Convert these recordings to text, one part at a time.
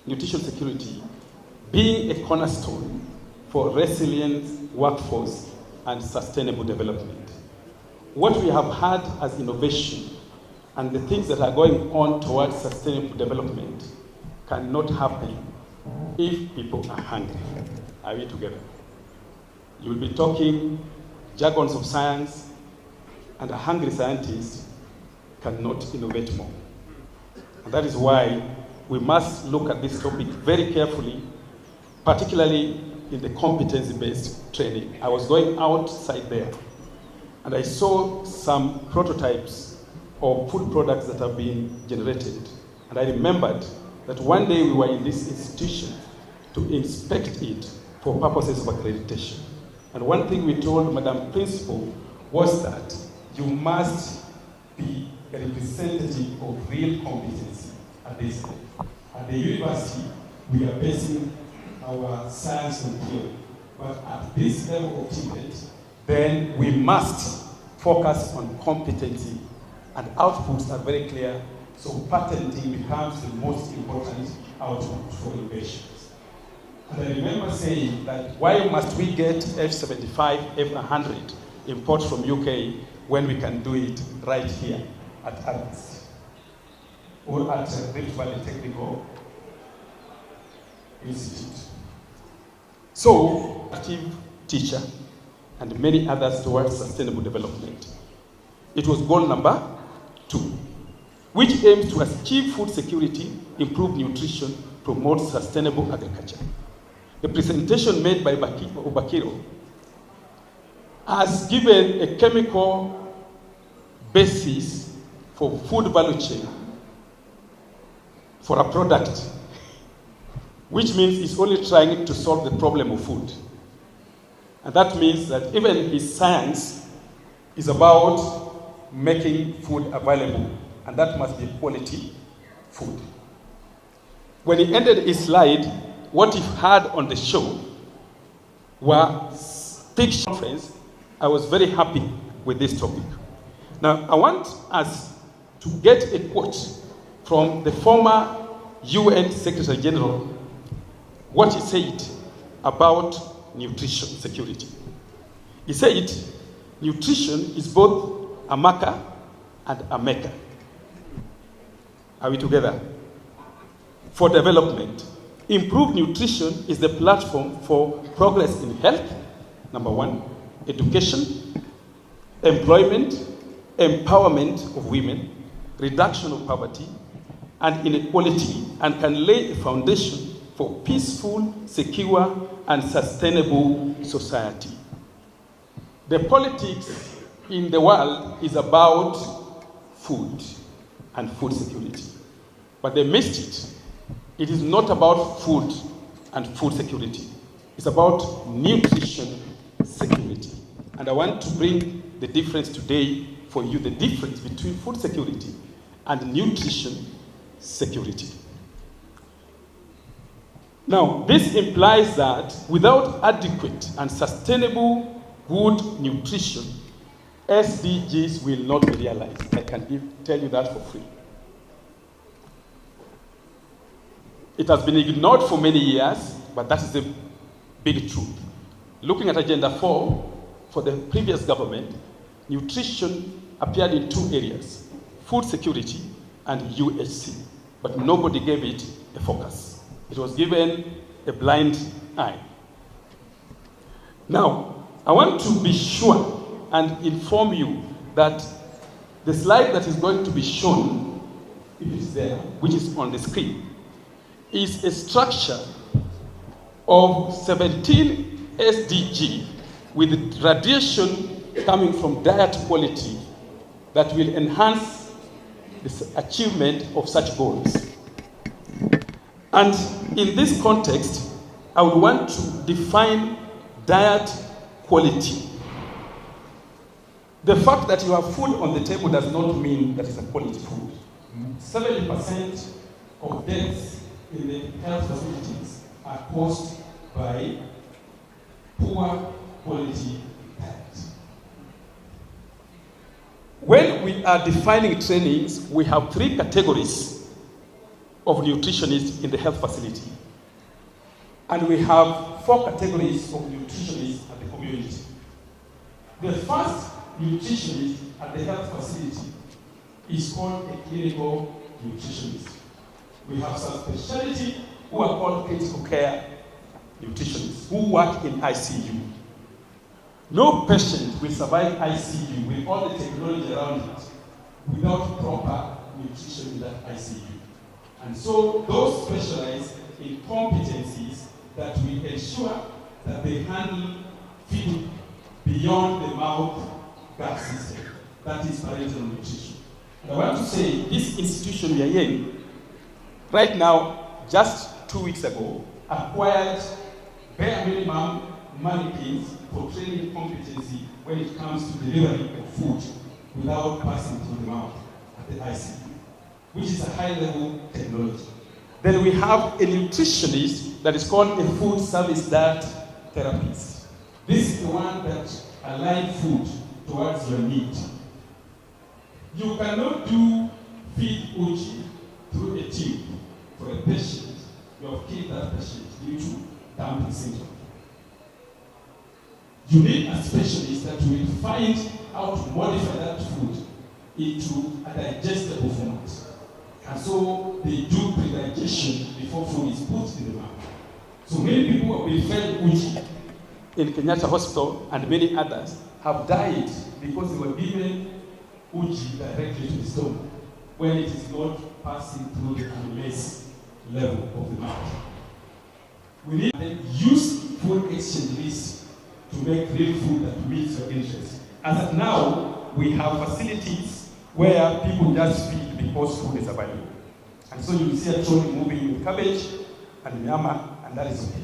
nutrition security being a cornerstone for resilient workforce and sustainable development. What we have had as innovation and the things that are going on towards sustainable development cannot happen if people are hungry. Are we together? You will be talking jargons of science, and a hungry scientist cannot innovate more. And that is why we must look at this topic very carefully, particularly in the competency-based training. I was going outside there, and I saw some prototypes of food products that have been generated. And I remembered that one day we were in this institution to inspect it for purposes of accreditation. And one thing we told Madam Principal was that you must be a representative of real competency at this level. At the university, we are basing our science on theory. But at this level of achievement, then we must focus on competency, and outputs are very clear, so patenting becomes the most important output for innovations. And I remember saying that why must we get F-75, F-100 import from UK when we can do it right here at Rvtti or at Rift Valley Technical Institute. So, active teacher and many others towards sustainable development. It was goal number 2, which aims to achieve food security, improve nutrition, promote sustainable agriculture. The presentation made by Okeyo'S has given a chemical basis for food value chain for a product, which means it's only trying to solve the problem of food. And that means that even his science is about making food available, and that must be quality food. When he ended his slide, what he had on the show were speech conference. I was very happy with this topic. Now, I want us to get a quote from the former UN Secretary General, what he said about nutrition security. He said, nutrition is both a marker and a maker. Are we together? For development. Improved nutrition is the platform for progress in health, number 1, education, employment, empowerment of women, reduction of poverty and inequality, and can lay a foundation for peaceful, secure, and sustainable society. The politics in the world is about food and food security, but they missed it. It is not about food and food security. It's about nutrition security. And I want to bring the difference today for you, the difference between food security and nutrition security. Now, this implies that without adequate and sustainable good nutrition, SDGs will not be realized. I can tell you that for free. It has been ignored for many years, but that is the big truth. Looking at Agenda 4 for the previous government, nutrition appeared in 2 areas, food security and UHC, but nobody gave it a focus. It was given a blind eye. Now, I want to be sure and inform you that the slide that is going to be shown, if it's there, which is on the screen, is a structure of 17 SDG with radiation coming from diet quality that will enhance the achievement of such goals. And in this context, I would want to define diet quality. The fact that you have food on the table does not mean that it's a quality food. 70% of deaths in the health facilities are caused by poor quality diet. When we are defining trainings, we have 3 categories of nutritionists in the health facility. And we have 4 categories of nutritionists at the community. The first nutritionist at the health facility is called a clinical nutritionist. We have some specialty who are called critical care nutritionists who work in ICU. No patient will survive ICU with all the technology around it without proper nutrition in that ICU. And so those specialize in competencies that will ensure that they handle feed beyond the mouth gut system. That is parenteral nutrition. And I want to say this institution we are in, right now, just 2 weeks ago, acquired bare minimum mannequins for training competency when it comes to delivery of food without passing through the mouth at the ICU, which is a high-level technology. Then we have a nutritionist that is called a food service diet therapist. This is the one that aligns food towards your need. You cannot do feed uji through a tube for a patient. You have killed that patient due to dumping syndrome. You need a specialist that will find how to modify that food into a digestible format. And so they do pre-digestion before food is put in the mouth. So many people have been fed uji in Kenyatta Hospital and many others have died because they were given uji directly to the stomach when it is not passing through the amylase level of the mouth. We need to use food exchange lists to make real food that meets your interest. As of now, we have facilities where people just feed because food is available. And so you will see a trolley moving with cabbage and nyama, and that is okay.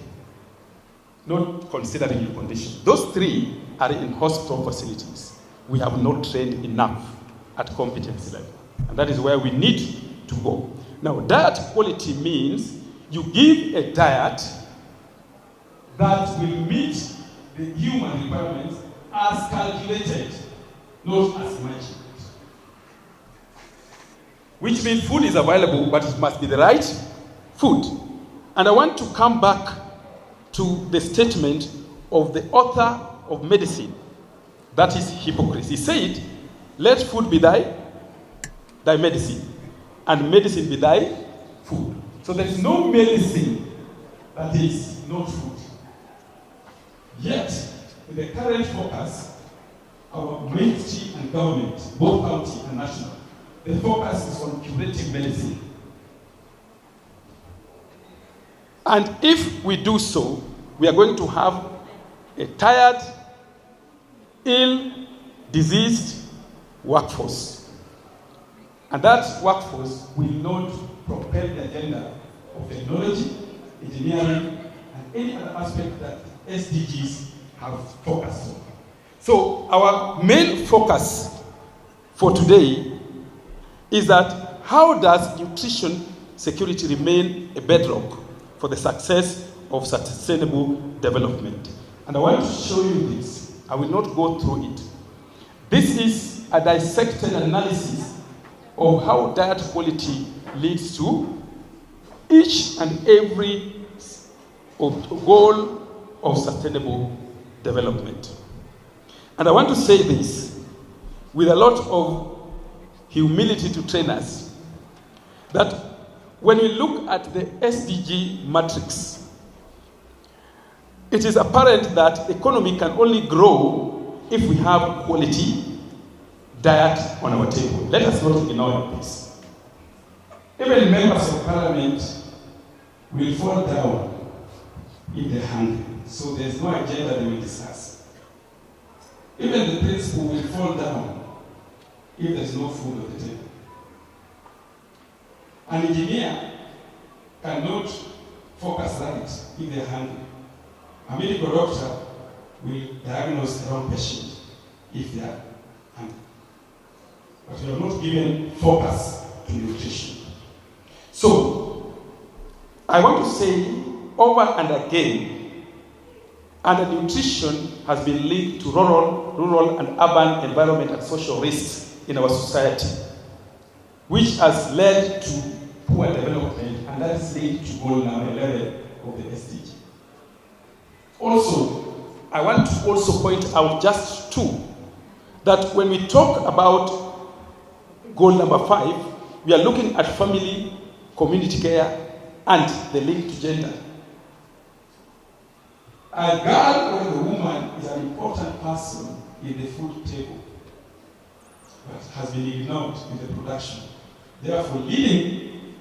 Not considering your condition. Those 3 are in hospital facilities. We have not trained enough at competency level. And that is where we need to go. Now, diet quality means you give a diet that will meet the human requirements as calculated, not as imagined. Which means food is available, but it must be the right food. And I want to come back to the statement of the author of medicine, that is Hippocrates. He said, let food be thy medicine, and medicine be thy food. So there is no medicine that is not food. Yet, with the current focus, our ministry and government, both county and national, the focus is on curative medicine. And if we do so, we are going to have a tired, ill, diseased workforce. And that workforce will not propel the agenda of technology, engineering, and any other aspect that SDGs have focused on. So our main focus for today is that how does nutrition security remain a bedrock for the success of sustainable development? And I want to show you this. I will not go through it. This is a dissected analysis of how diet quality leads to each and every goal of sustainable development. And I want to say this with a lot of humility to trainers, that when we look at the SDG matrix, it is apparent that economy can only grow if we have quality diet on our table. Let us not ignore this. Even members of parliament will fall down if they're hungry. So there's no agenda they will discuss. Even the principal will fall down if there's no food on the table. An engineer cannot focus right if they're hungry. A medical doctor will diagnose the wrong patient if they are hungry. But we are not given focus to nutrition. So, I want to say over and again, and nutrition has been linked to rural and urban environment and social risks in our society, which has led to poor development and that is linked to goal number 11 of the SDG. Also, I want to also point out just two, that when we talk about goal number 5, we are looking at family, community care, and the link to gender. A girl or a woman is an important person in the food table, but has been ignored in the production. Therefore, leading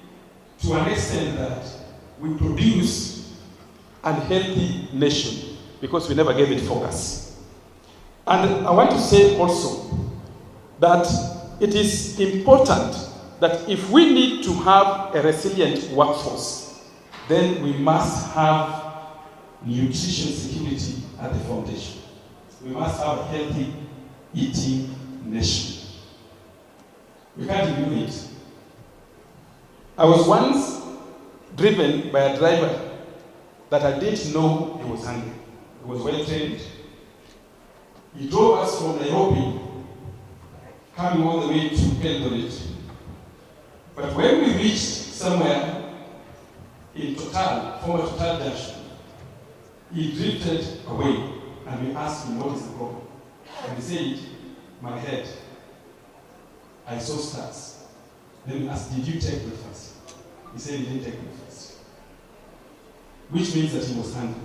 to an extent that we produce an unhealthy nation because we never gave it focus. And I want to say also that it is important that if we need to have a resilient workforce, then we must have nutrition security at the foundation. We must have a healthy eating nation. We can't ignore it. I was once driven by a driver that I didn't know he was hungry. He was well trained. He drove us from Nairobi, coming all the way to Eldoret. But when we reached somewhere in Total, former Total Junction, he drifted away, and we asked him, what is the problem? And he said, my head, I saw stars. Then we asked, did you take breakfast? He said he didn't take breakfast. Which means that he was hungry.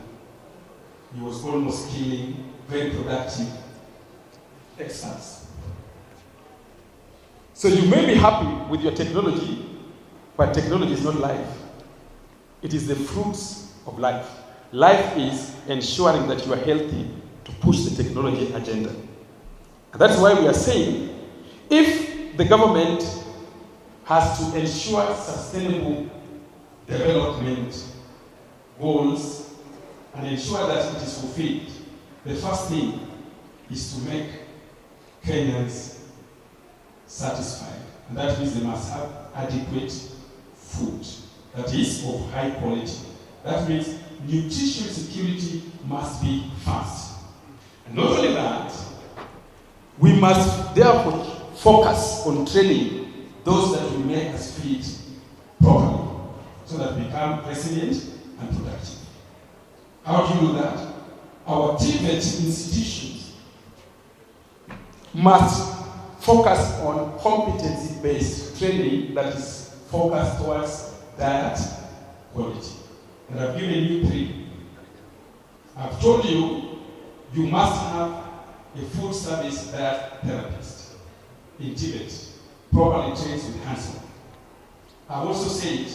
He was almost killing very productive experts. So you may be happy with your technology, but technology is not life. It is the fruits of life. Life is ensuring that you are healthy to push the technology agenda. And that's why we are saying, if the government has to ensure sustainable development goals and ensure that it is fulfilled, the first thing is to make Kenyans satisfied. And that means they must have adequate food that is of high quality. That means nutrition security must be first. And not only that, we must therefore focus on training those that will make us feed properly so that we become resilient and productive. How do you do that? Our Rvtti institutions must focus on competency-based training that is focused towards diet quality. And I've given you 3. I've told you, you must have a food service diet therapist in Tibet, properly trained with hands-on. I've also said,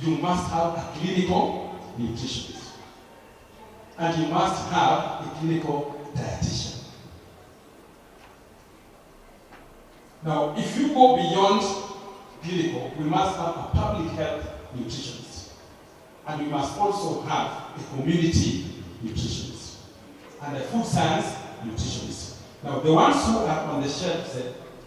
you must have a clinical nutritionist. And you must have a clinical dietitian. Now, if you go beyond clinical, we must have a public health nutritionist. And we must also have a community nutritionist and a food science nutritionist. Now, the ones who are on the shelf,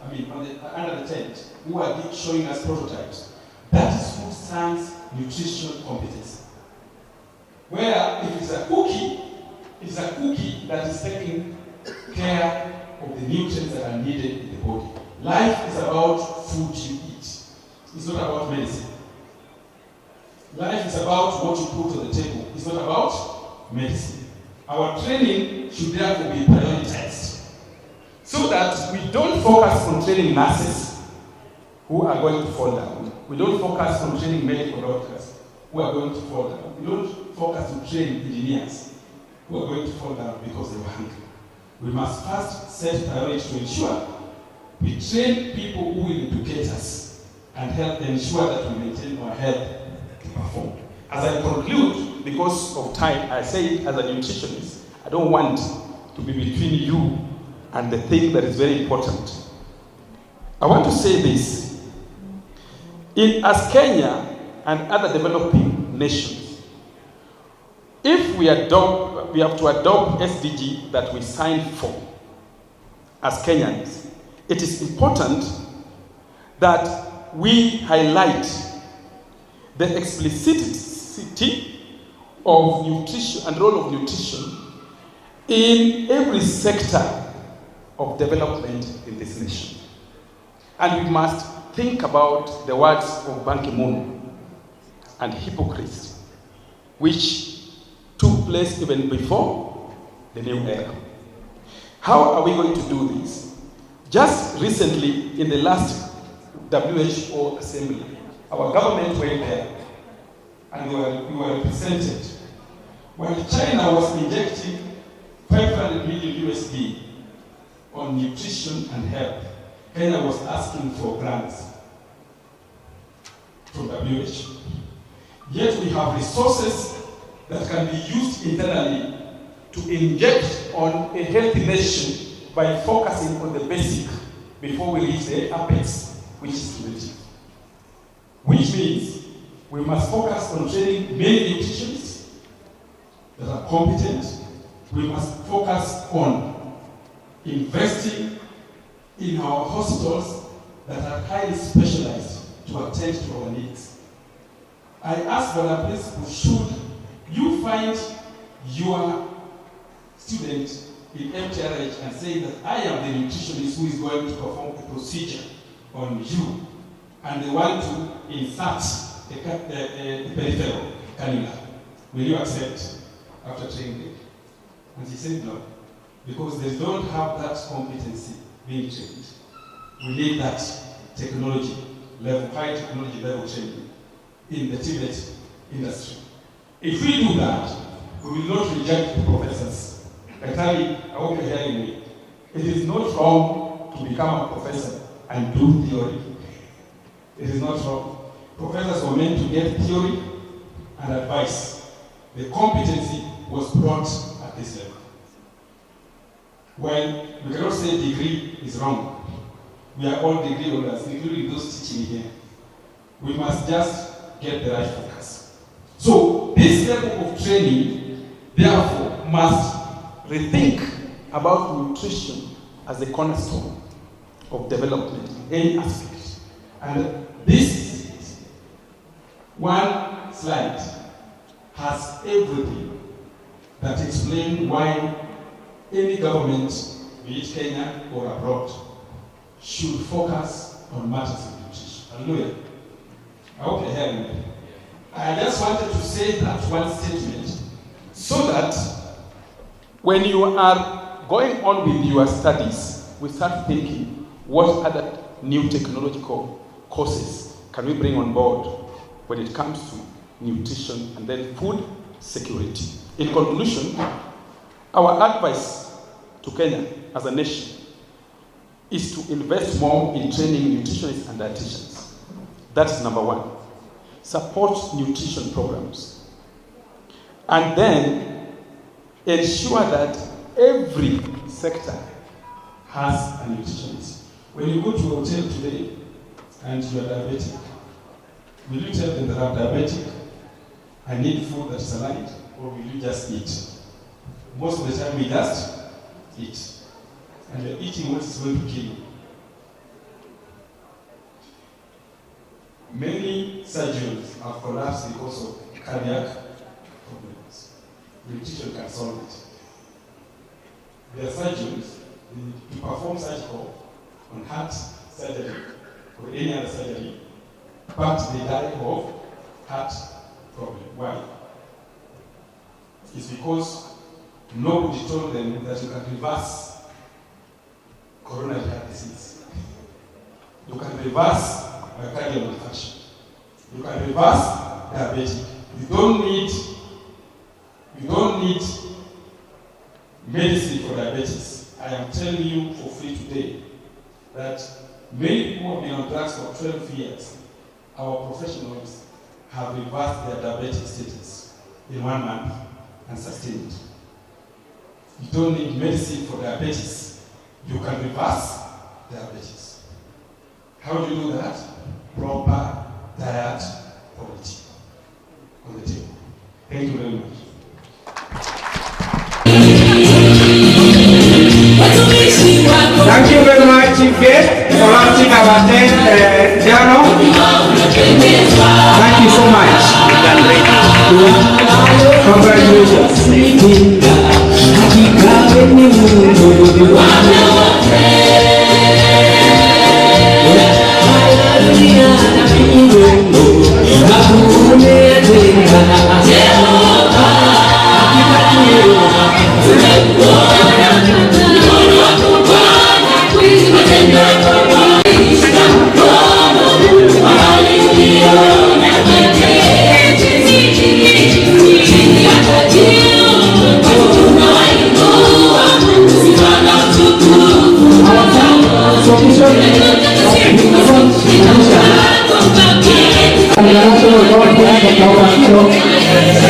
under the tent, who are showing us prototypes, that is food science nutrition competency. Where if it's a cookie, it's a cookie that is taking care of the nutrients that are needed in the body. Life is about food you eat. It's not about medicine. Life is about what you put on the table. It's not about medicine. Our training should therefore be prioritized so that we don't focus on training nurses who are going to fall down. We don't focus on training medical doctors who are going to fall down. We don't focus on training engineers who are going to fall down because they were hungry. We must first set priority to ensure we train people who will educate us and help ensure that we maintain our health to perform. As I conclude, because of time, I say it as a nutritionist, I don't want to be between you and the thing that is very important. I want to say this. As Kenya and other developing nations, if we have to adopt SDG that we signed for as Kenyans, it is important that we highlight the explicitity of nutrition and role of nutrition in every sector of development in this nation. And we must think about the words of Ban Ki-moon. and hypocrisy, which took place even before the new era. How are we going to do this? Just recently, in the last WHO assembly, our government went there and we were represented. When China was injecting 500 million USD on nutrition and health, Kenya was asking for grants from WHO. Yet we have resources that can be used internally to inject on a healthy nation by focusing on the basic before we reach the apex, which is cumulative. Which means we must focus on training many nutritionists that are competent. We must focus on investing in our hospitals that are highly specialized to attend to our needs. I asked the principal, should you find your student in MTRH and say that I am the nutritionist who is going to perform a procedure on you, and they want to insert a peripheral cannula, will you accept after training? And he said no, because they don't have that competency being trained. We need that technology level, high technology level training in the TVET industry. If we do that, we will not reject the professors. Actually, I hope you're hearing me. It is not wrong to become a professor and do theory. It is not wrong. Professors were meant to get theory and advice. The competency was brought at this level. Well, we cannot say degree is wrong. We are all degree holders, including those teaching here. We must just get the right focus. So, this level of training, therefore, must rethink about nutrition as a cornerstone of development in any aspect. And this one slide has everything that explains why any government, be it Kenya or abroad, should focus on matters of nutrition. Hallelujah. I hope you're hearing me. I just wanted to say that one statement so that when you are going on with your studies, we start thinking, what other new technological courses can we bring on board when it comes to nutrition and then food security? In conclusion, our advice to Kenya as a nation is to invest more in training nutritionists and dietitians. That's number one. Support nutrition programs. And then ensure that every sector has a nutritionist. When you go to a hotel today and you are diabetic, will you tell them that I'm diabetic, I need food that's aligned, or will you just eat? Most of the time we just eat. And you're eating what is going to kill you. Many surgeons have collapsed because of cardiac problems. Nutrition can solve it. There are surgeons to perform surgical on heart surgery or any other surgery, but they die of heart problem. Why? It's because nobody told them that you can reverse coronary heart disease. You can reverse myocardial infarction. You can reverse diabetes. You don't need medicine for diabetes. I am telling you for free today that many people have been on drugs for 12 years. Our professionals have reversed their diabetic status in 1 month and sustained. You don't need medicine for diabetes. You can reverse diabetes. How do you do that? Proper diet quality on the table. Thank you very much. Thank you very much, Chief Guest, for launching our 10th journal. Thank you so much. Congratulations. keynote.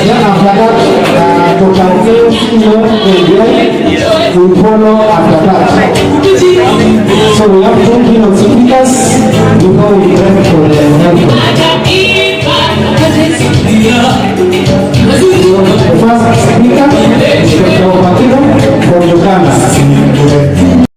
Then after that, Dr. Okeyo'S keynote will follow after that. So we have 2 keynote speakers before we